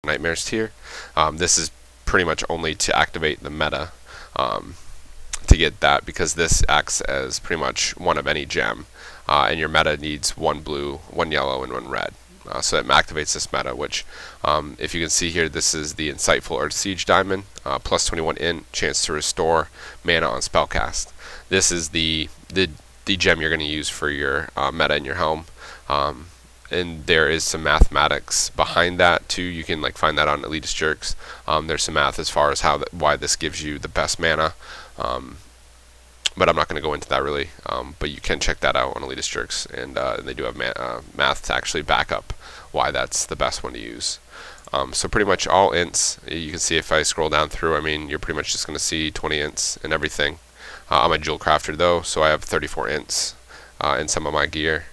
Nightmares tier. This is pretty much only to activate the meta to get that, because this acts as pretty much one of any gem, and your meta needs one blue, one yellow, and one red. So it activates this meta, which, if you can see here, this is the Insightful Earth Siege Diamond, plus 21 int, chance to restore mana on spellcast. This is the gem you're going to use for your meta in your helm. And there is some mathematics behind that too. You can find that on Elitist Jerks. There's some math as far as why this gives you the best mana, but I'm not going to go into that really. But you can check that out on Elitist Jerks, and they do have math to actually back up why that's the best one to use. So pretty much all ints. You can see if I scroll down through, I mean, you're pretty much just going to see 20 ints and everything. I'm a jewel crafter though, so I have 34 ints in some of my gear.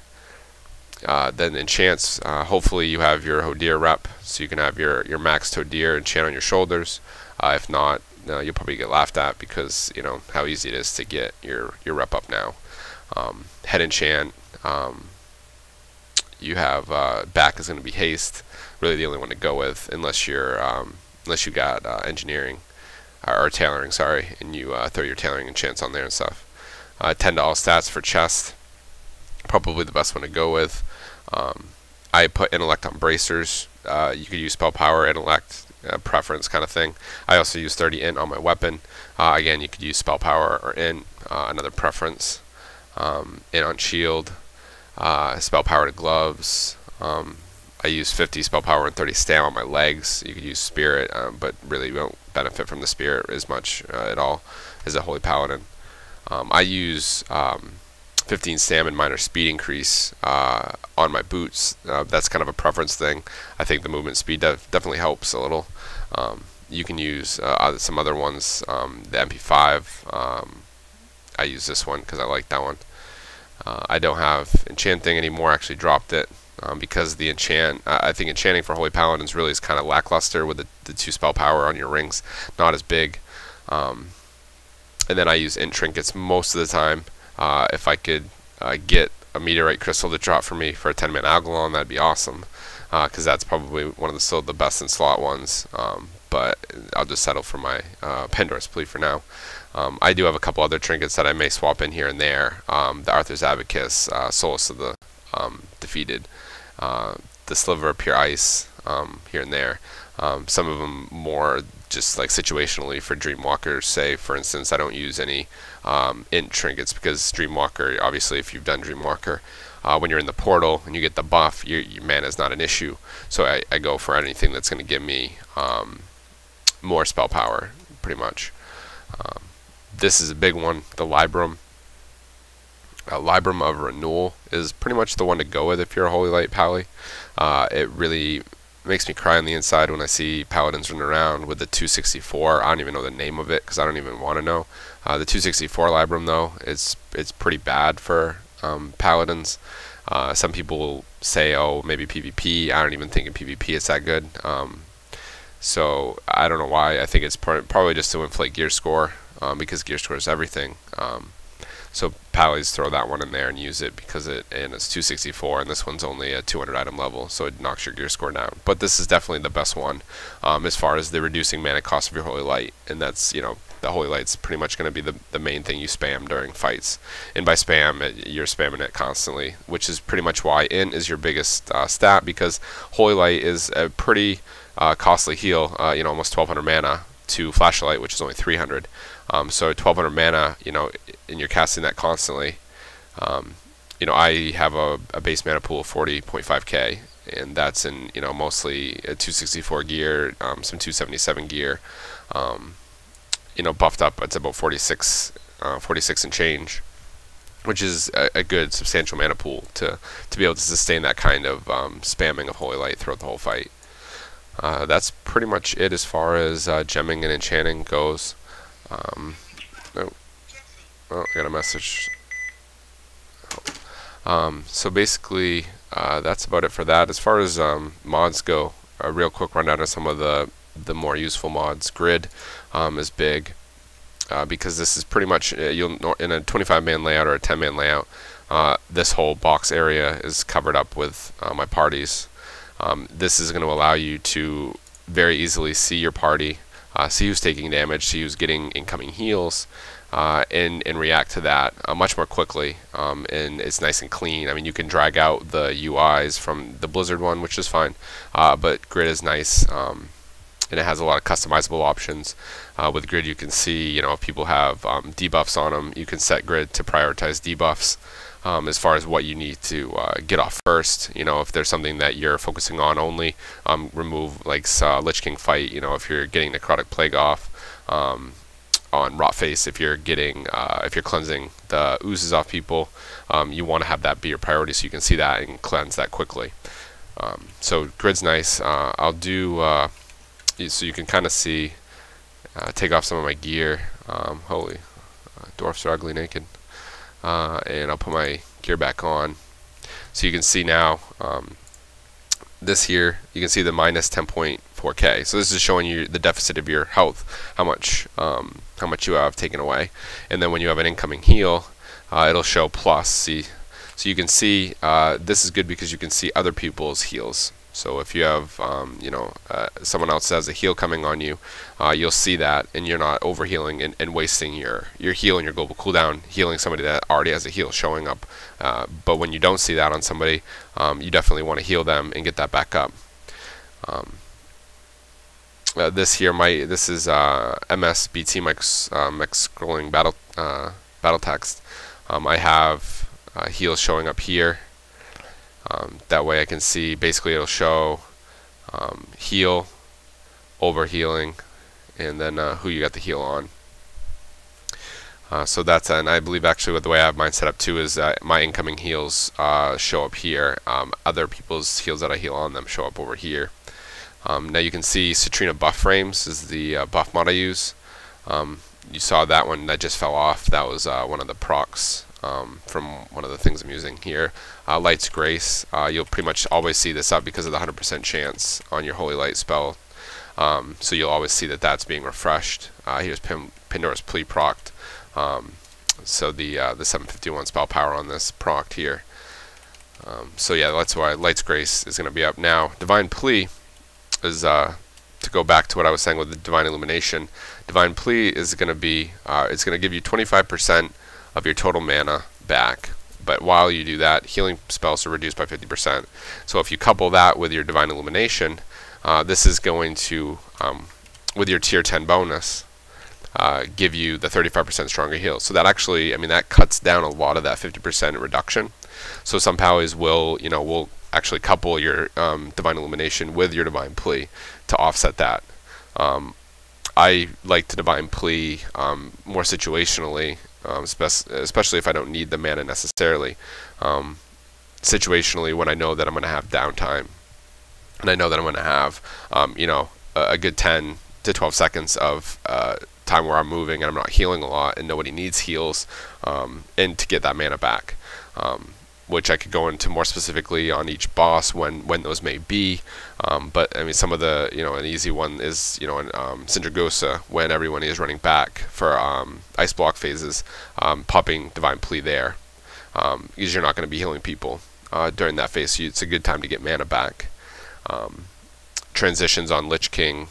Then enchants, hopefully you have your Hodir rep, so you can have your maxed Hodir enchant on your shoulders. If not, you'll probably get laughed at, because you know how easy it is to get your rep up now. Head enchant, you have back is going to be haste, really the only one to go with, unless you got engineering or tailoring, sorry, and you throw your tailoring enchants on there and stuff. 10 to all stats for chest, probably the best one to go with. I put intellect on bracers. You could use spell power, intellect, preference kind of thing. I also use 30 int on my weapon. Again, you could use spell power or int, another preference. Int on shield, spell power to gloves. I use 50 spell power and 30 stam on my legs. You could use spirit, but really you won't benefit from the spirit as much at all as a holy paladin. I use 15 stam and minor speed increase on my boots. That's kind of a preference thing. I think the movement speed definitely helps a little. You can use some other ones. The MP5, I use this one because I like that one. I don't have enchanting anymore. I actually dropped it because the enchant. I think enchanting for holy paladins really is kind of lackluster with the 2 spell power on your rings, not as big. And then I use int trinkets most of the time. If I could get a meteorite crystal to drop for me for a 10-man Algalon, that'd be awesome, because that's probably one of the best in slot ones. But I'll just settle for my Pandora's Plea for now. I do have a couple other trinkets that I may swap in here and there. The Arthur's Abacus, Solace of the Defeated, the Sliver of Pure Ice, here and there. Some of them more just situationally for Dreamwalkers. Say, for instance, I don't use any int trinkets because Dreamwalker, obviously if you've done Dreamwalker, when you're in the portal and you get the buff, your mana is not an issue. So I go for anything that's going to give me more spell power, pretty much. This is a big one, the Librum. Librum of Renewal is pretty much the one to go with if you're a Holy Light Pally. It really makes me cry on the inside when I see paladins running around with the 264. I don't even know the name of it because I don't even want to know. The 264 Librum though, it's pretty bad for paladins. Some people will say, oh, maybe PvP. I don't even think in PvP it's that good. So I don't know why. I think it's probably just to inflate gear score, because gear score is everything. So Pallies throw that one in there and use it because it's 264, and this one's only a 200 item level, so it knocks your gear score down. But this is definitely the best one as far as the reducing mana cost of your Holy Light, and that's, you know, the Holy Light's pretty much going to be the main thing you spam during fights. And by spam, you're spamming it constantly, which is pretty much why int is your biggest stat, because Holy Light is a pretty costly heal, you know, almost 1200 mana to Flashlight, which is only 300. So 1200 mana, you know, and you're casting that constantly. You know, I have a base mana pool of 40.5k, and that's in, you know, mostly a 264 gear, some 277 gear. You know, buffed up, it's about 46 and change, which is a good substantial mana pool to be able to sustain that kind of spamming of Holy Light throughout the whole fight. That's pretty much it as far as gemming and enchanting goes. Oh, I got a message. So basically, that's about it for that. As far as mods go, a real quick rundown of some of the more useful mods. Grid is big because this is pretty much you'll in a 25-man layout or a 10-man layout. This whole box area is covered up with my parties. This is going to allow you to very easily see your party, see who's taking damage, see who's getting incoming heals, and react to that much more quickly. And it's nice and clean. I mean, you can drag out the UIs from the Blizzard one, which is fine, but Grid is nice. And it has a lot of customizable options. With Grid, you can see, if people have debuffs on them, you can set Grid to prioritize debuffs as far as what you need to get off first. If there's something that you're focusing on only, remove like Lich King fight. If you're getting Necrotic Plague off, on Rotface, if you're cleansing the oozes off people, you want to have that be your priority so you can see that and cleanse that quickly. So Grid's nice. I'll do. So you can kind of see, take off some of my gear. Holy, dwarfs are ugly naked. And I'll put my gear back on. So you can see now, this here, you can see the minus 10.4k. So this is showing you the deficit of your health, how much you have taken away. And then when you have an incoming heal, it'll show plus. See, so you can see this is good because you can see other people's heals. So if you have, someone else has a heal coming on you, you'll see that, and you're not overhealing and wasting your heal and your global cooldown healing somebody that already has a heal showing up. But when you don't see that on somebody, you definitely want to heal them and get that back up. This is MSBT mix scrolling battle text. I have heals showing up here. That way I can see, basically it'll show heal, overhealing, and then who you got the heal on. So that's, and I believe actually with the way I have mine set up too is that my incoming heals show up here. Other people's heals that I heal on them show up over here. Now you can see Citrina buff frames is the buff mod I use. You saw that one that just fell off. That was one of the procs from one of the things I'm using here. Light's Grace, you'll pretty much always see this up because of the 100% chance on your Holy Light spell. So you'll always see that that's being refreshed. Here's Pandora's Plea procced. So the 751 spell power on this procced here. So yeah, that's why Light's Grace is going to be up now. Divine Plea is, to go back to what I was saying with the Divine Illumination, Divine Plea is going to be, it's going to give you 25% of your total mana back, but while you do that, healing spells are reduced by 50%. So if you couple that with your Divine Illumination, this is going to, with your tier 10 bonus, give you the 35% stronger heal. So that actually, I mean, that cuts down a lot of that 50% reduction. So some powers will actually couple your Divine Illumination with your Divine Plea to offset that. I like to Divine Plea more situationally, especially if I don't need the mana necessarily. Situationally, when I know that I'm going to have downtime, and I know that I'm going to have a good 10 to 12 seconds of time where I'm moving and I'm not healing a lot and nobody needs heals, and to get that mana back, which I could go into more specifically on each boss when those may be. But I mean, some of the, an easy one is, in Sindragosa, when everyone is running back for ice block phases, popping Divine Plea there, because you're not going to be healing people during that phase, so it's a good time to get mana back. Transitions on Lich King,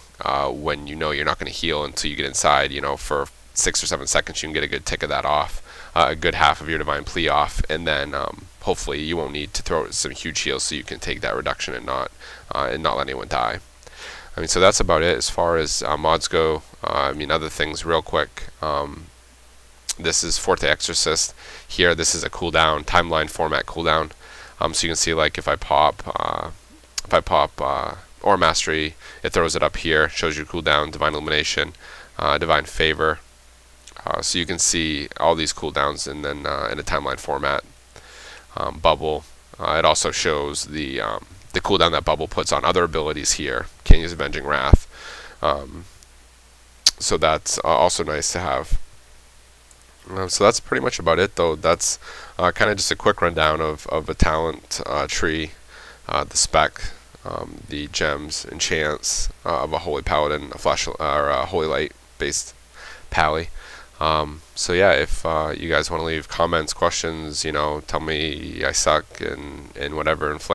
when you're not going to heal until you get inside, for 6 or 7 seconds, you can get a good tick of that off, a good half of your Divine Plea off, and then hopefully you won't need to throw some huge heals, so you can take that reduction and not let anyone die. I mean, so that's about it as far as mods go. I mean, other things real quick. This is Forte Exorcist. Here, this is a cooldown, timeline format cooldown. So you can see, like, if I pop Aura Mastery, it throws it up here, shows you cooldown, Divine Illumination, Divine Favor. So you can see all these cooldowns, and then in a timeline format. Bubble. It also shows the cooldown that Bubble puts on other abilities here. Can't use Avenging Wrath. So that's also nice to have. So that's pretty much about it, though. That's kind of just a quick rundown of a talent tree, the spec, the gems, enchants of a Holy Paladin, a Flash or a Holy Light based Pally. So yeah, if you guys want to leave comments, questions, tell me I suck and whatever, and